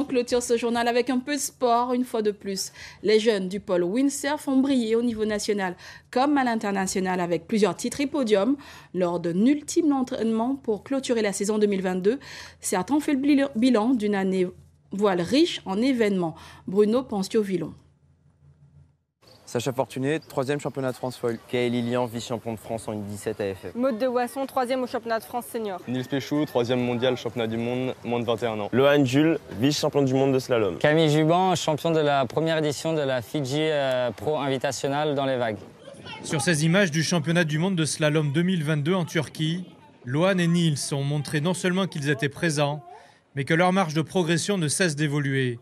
on clôture ce journal avec un peu de sport une fois de plus. Les jeunes du pôle windsurf ont brillé au niveau national comme à l'international avec plusieurs titres et podiums lors d'un ultime entraînement pour clôturer la saison 2022. Certains ont fait le bilan d'une année voile riche en événements. Bruno Ponstio-Villon. Sacha Fortuné, 3e championnat de France foil. Kaël Lilian, vice-champion de France en U17 AFF. Maude de Boisson, 3e au championnat de France senior. Nils Péchou, 3e mondial championnat du monde, moins de 21 ans. Lohan Jules, vice-champion du monde de slalom. Camille Juban, champion de la première édition de la Fidji Pro Invitational dans les vagues. Sur ces images du championnat du monde de slalom 2022 en Turquie, Lohan et Nils ont montré non seulement qu'ils étaient présents, mais que leur marge de progression ne cesse d'évoluer.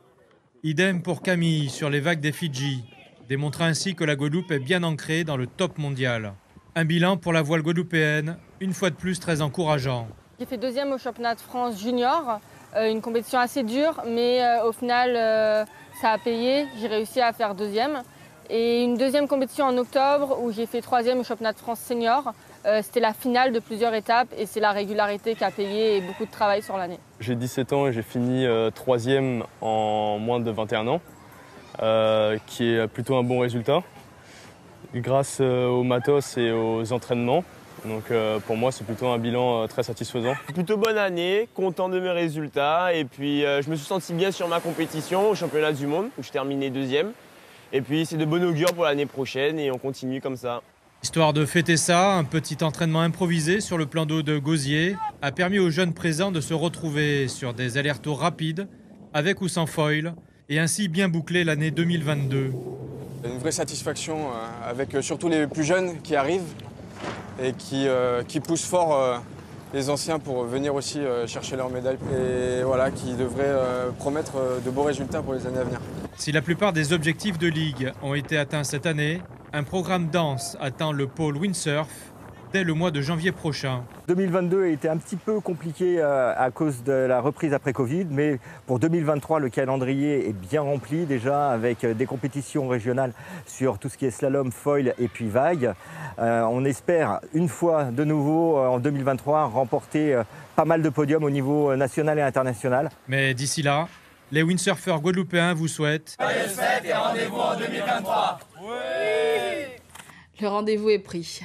Idem pour Camille sur les vagues des Fidji, démontrant ainsi que la Guadeloupe est bien ancrée dans le top mondial. Un bilan pour la voile guadeloupéenne, une fois de plus très encourageant. J'ai fait 2e au championnat de France junior, une compétition assez dure, mais au final ça a payé, j'ai réussi à faire 2e. Et une 2e compétition en octobre où j'ai fait 3e au championnat de France senior. C'était la finale de plusieurs étapes et c'est la régularité qui a payé et beaucoup de travail sur l'année. J'ai 17 ans et j'ai fini 3e en moins de 21 ans. Qui est plutôt un bon résultat grâce au matos et aux entraînements. Donc pour moi c'est plutôt un bilan très satisfaisant. Plutôt bonne année, content de mes résultats et puis je me suis senti bien sur ma compétition au championnat du monde où je terminais 2e. Et puis c'est de bon augure pour l'année prochaine et on continue comme ça. Histoire de fêter ça, un petit entraînement improvisé sur le plan d'eau de Gosier a permis aux jeunes présents de se retrouver sur des allers-retours rapides avec ou sans foil et ainsi bien boucler l'année 2022. Une vraie satisfaction avec surtout les plus jeunes qui arrivent et qui poussent fort les anciens pour venir aussi chercher leur médaille et voilà, qui devraient promettre de beaux résultats pour les années à venir. Si la plupart des objectifs de ligue ont été atteints cette année, un programme dense attend le pôle windsurf dès le mois de janvier prochain. 2022 a été un petit peu compliqué à cause de la reprise après Covid, mais pour 2023, le calendrier est bien rempli déjà avec des compétitions régionales sur tout ce qui est slalom, foil et puis vague. On espère une fois de nouveau en 2023 remporter pas mal de podiums au niveau national et international. Mais d'ici là, les windsurfers guadeloupéens vous souhaitent... Joyeuses fêtes et rendez-vous en 2023. Le rendez-vous est pris.